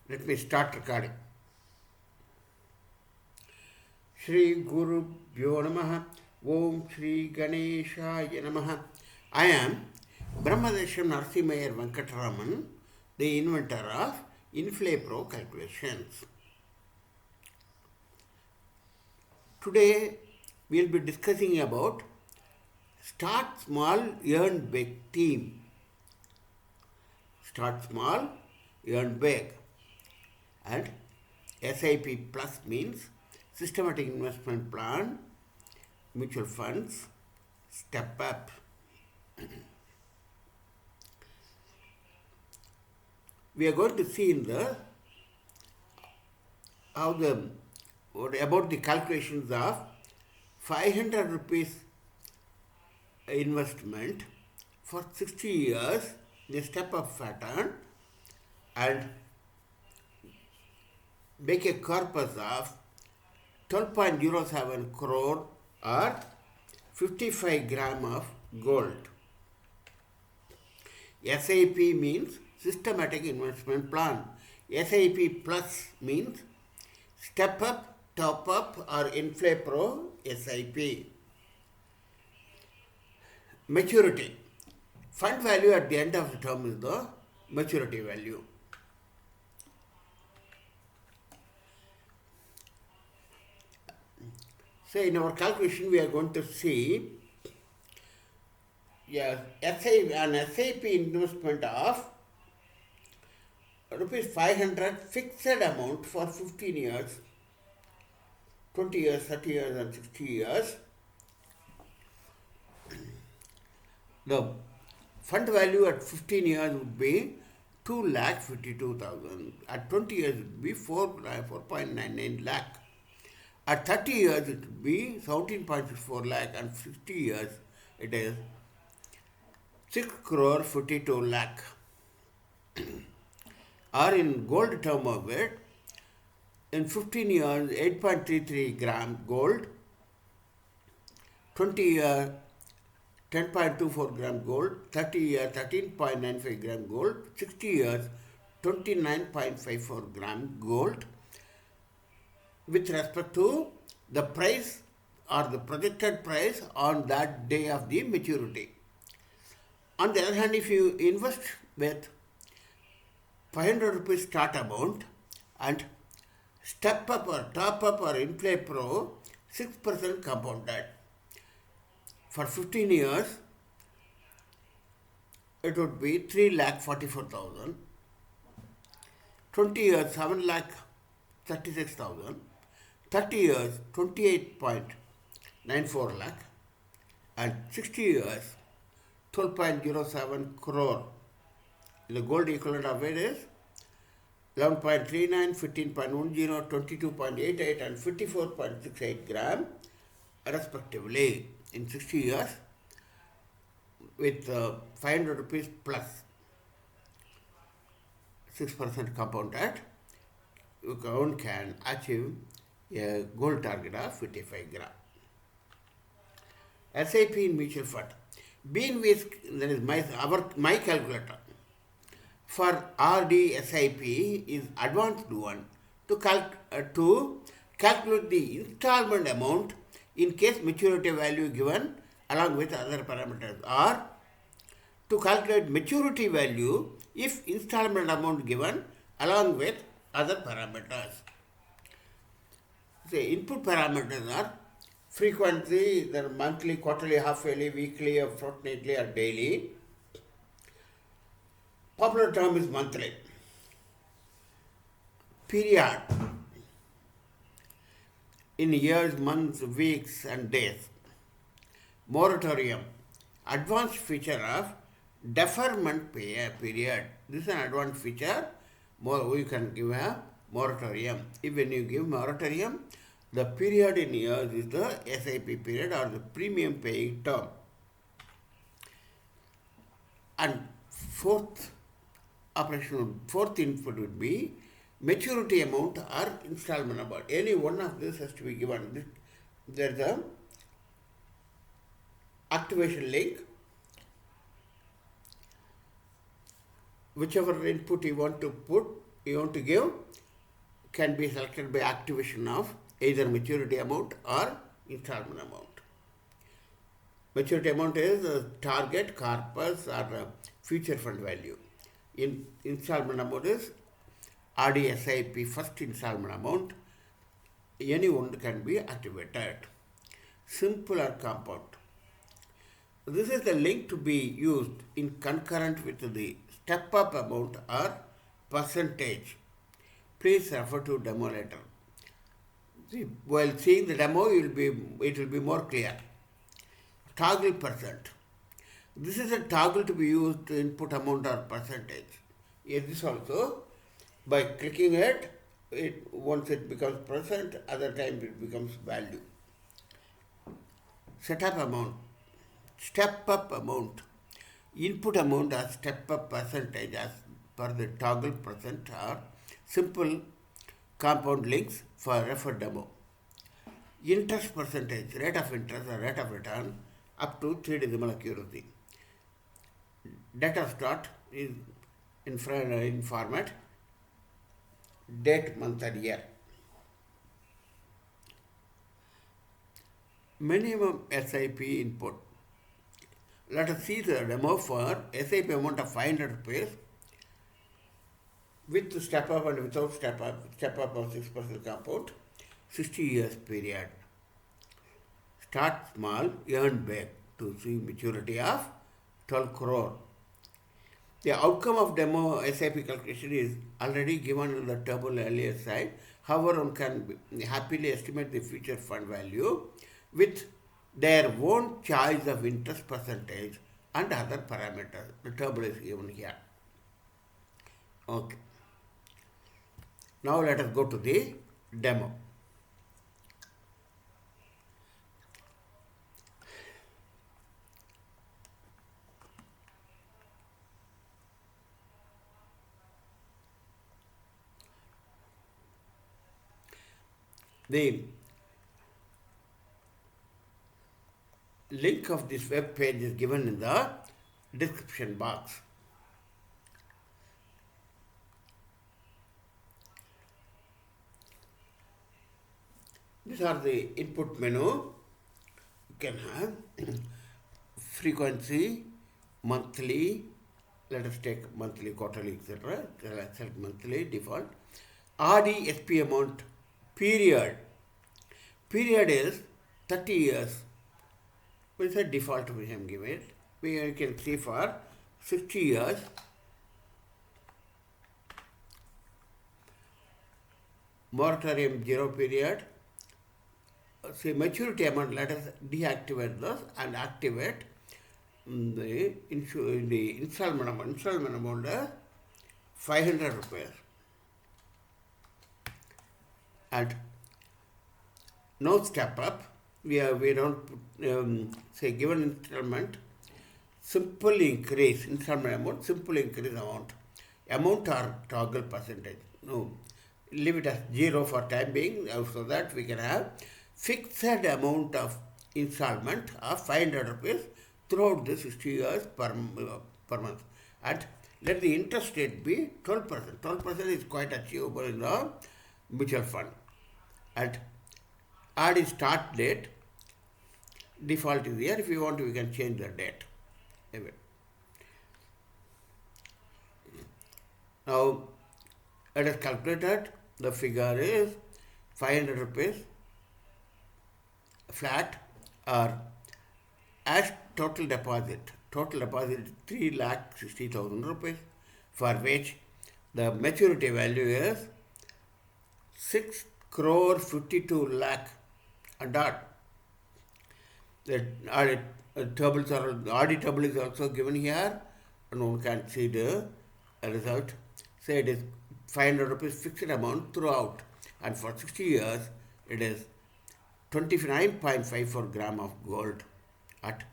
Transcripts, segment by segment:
Let me start recording. Shri Guru Bhyo Namaha Om Shri Ganeshaya Namaha. I am Brahmadesham Narsimayer Venkataraman, the inventor of InflayPro calculations. Today we will be discussing about Start Small, Earn Big theme. Start small, earn big. And SIP plus means systematic investment plan, mutual funds, StepUp. We are going to see about the calculations of 500 rupees investment for 60 years in a StepUp pattern and make a corpus of 12.07 crore or 55 gram of gold. SIP means systematic investment plan. SIP plus means step up, top up or InflayPro SIP. Maturity. Fund value at the end of the term is the maturity value. So in our calculation we are going to see an SIP investment of rupees 500 fixed amount for 15 years, 20 years, 30 years and 60 years. The fund value at 15 years would be 2,52,000. At 20 years it would be 4.99 lakh. At 30 years it would be 17.64 lakh and 60 years it is 6 crore 52 lakh. Or in gold term of it, in 15 years 8.33 gram gold, 20 years 10.24 gram gold, 30 years 13.95 gram gold, 60 years 29.54 gram gold with respect to the price or the projected price on that day of the maturity. On the other hand, if you invest with 500 rupees start amount and step up or top up or InflayPro 6% compounded, for 15 years, it would be 3,44,000. 20 years, 7,36,000. 30 years, 28.94 lakh. And 60 years, 12.07 crore. The gold equivalent of it is 11.39, 15.10, 22.88 and 54.68 gram respectively in 60 years with 500 rupees plus 6% compounded, one can achieve a gold target of 55 gram. SIP in mutual fund. Beanways, that is my calculator. For RD SIP is advanced one to calculate the installment amount in case maturity value given along with other parameters, or to calculate maturity value if installment amount given along with other parameters. The input parameters are frequency, the monthly, quarterly, half-yearly, weekly, or fortnightly or daily. Popular term is monthly. Period in years, months, weeks and days. Moratorium, advanced feature of deferment period. This is an advanced feature. We can give a moratorium. If when you give moratorium, the period in years is the SIP period or the premium paying term. And fourth input would be maturity amount or installment amount. Any one of this has to be given. There is a activation link. Whichever input you want to put, you want to give can be selected by activation of either maturity amount or installment amount. Maturity amount is target, corpus, or future fund value. In installment amount is RDSIP first installment amount. Any one can be activated. Simple or compound. This is the link to be used in concurrent with the step-up amount or percentage. Please refer to demo later. See, while seeing the demo, it will be more clear. Toggle percent. This is a toggle to be used to input amount or percentage. This also, by clicking it, once it becomes percent, other time it becomes value. Setup amount. Step up amount. Input amount or step up percentage as per the toggle percent or simple compound links for refer demo. Interest percentage, rate of interest or rate of return up to 3 decimal accuracy. Data start is in format date, month and year. Minimum SIP input. Let us see the demo for SIP amount of 500 rupees with step up and without step up of 6% compound, 60 years period. Start small, earn big to see maturity of 12 crore. The outcome of demo SIP calculation is already given in the table earlier side. However, one can happily estimate the future fund value with their own choice of interest percentage and other parameters. The table is given here. Okay. Now let us go to the demo. The link of this web page is given in the description box. These are the input menu. You can have frequency, monthly, let us take monthly, quarterly, etc. Select monthly, default. RDSP amount, period. Period is 30 years. With a default we have given it. We can see for 60 years. Moratorium 0 period. See maturity amount, let us deactivate this and activate the installment amount. Installment amount is 500 rupees. And no step up. We don't say given installment, simple increase, installment amount, simple increase amount or toggle percentage. No, leave it as 0 for time being, so that we can have fixed amount of installment of 500 rupees throughout the 60 years per month. And let the interest rate be 12%. 12% is quite achievable in the mutual fund. And add the start date. Default is here. If you want, we can change the date. Now, let us calculate it. The figure is 500 rupees flat or as total deposit. Total deposit is 3,60,000 rupees, for which the maturity value is 6 crore 52 lakh and dot. The tables are, RD table is also given here, and one can see the result. Say it is 500 rupees fixed amount throughout, and for 60 years it is 29.54 gram of gold at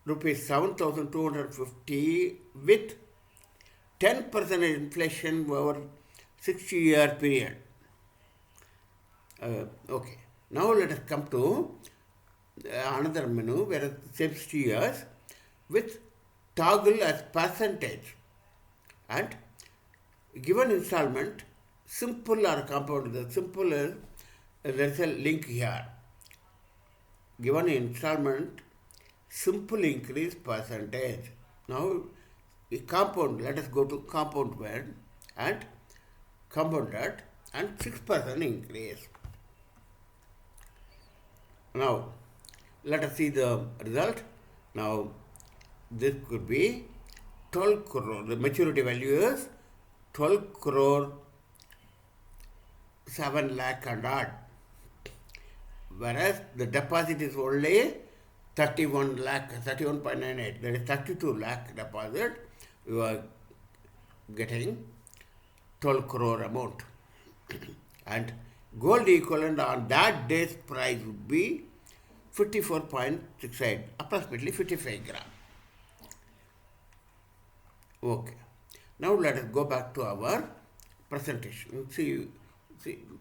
rupees 7,250 with 10% inflation over 60-year period. Okay. Now let us come to another menu where same 60 years with toggle as percentage, and given installment, simple or compound. The simple is there is a link here. Given installment, simple increase percentage. Now, compound, let us go to compound one and compound that, and 6% increase. Now, let us see the result. Now, this could be 12 crore. The maturity value is 12 crore 7 lakh and odd. Whereas the deposit is only 31 lakh, 31.98. That is 32 lakh deposit. You are getting 12 crore amount. And gold equivalent on that day's price would be 54.68, approximately 55 gram. Okay. Now let us go back to our presentation. See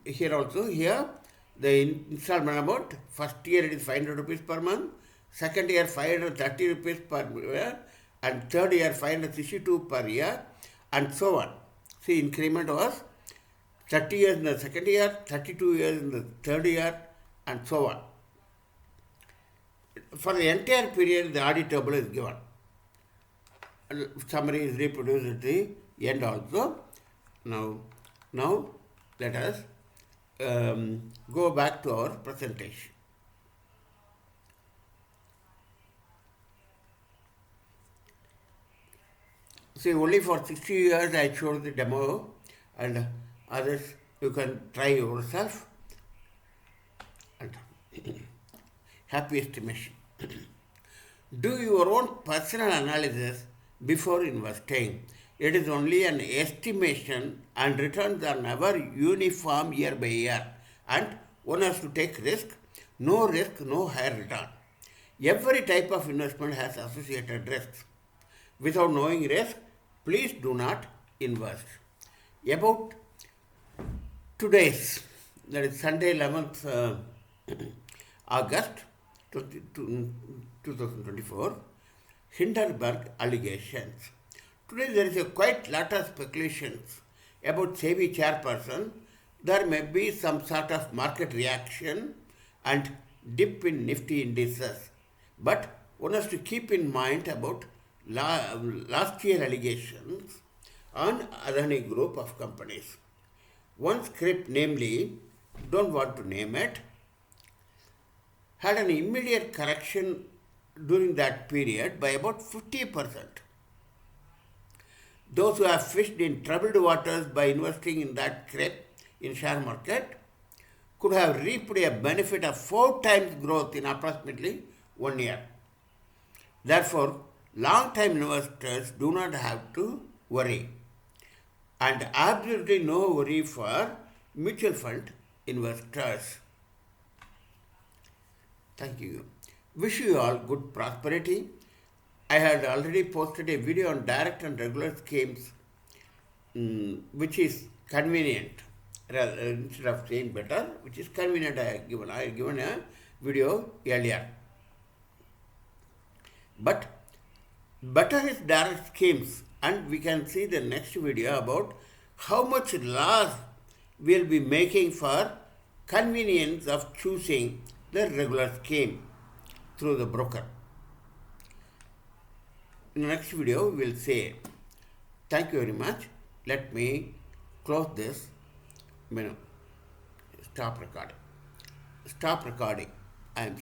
here also, here the installment amount, first year it is 500 rupees per month, second year 530 rupees per year, and third year 562 per year, and so on. See, increment was 30 years in the second year, 32 years in the third year, and so on. For the entire period, the audit table is given. Summary is reproduced at the end also. Now let us go back to our presentation. See, only for 60 years I showed the demo, and others you can try yourself. And happy estimation. Do your own personal analysis before investing. It is only an estimation, and returns are never uniform year by year, and one has to take risk. No risk, no higher return. Every type of investment has associated risks. Without knowing risk, please do not invest. About today's, that is Sunday 11th August 2024, Hindenburg allegations. Today there is a quite lot of speculations about SEBI chairperson. There may be some sort of market reaction and dip in Nifty indices. But one has to keep in mind about last year allegations on Adani group of companies. One script, namely, don't want to name it, had an immediate correction during that period by about 50%. Those who have fished in troubled waters by investing in that script in share market could have reaped a benefit of 4 times growth in approximately 1 year. Therefore, long-time investors do not have to worry, and absolutely no worry for mutual fund investors. Thank you. Wish you all good prosperity. I had already posted a video on direct and regular schemes, which is convenient. Instead of saying better, which is convenient, I have given a video earlier. But better is direct schemes, and we can see the next video about how much loss we will be making for convenience of choosing the regular scheme through the broker. In the next video, we will say, thank you very much. Let me close this menu. Stop recording. Stop recording. I am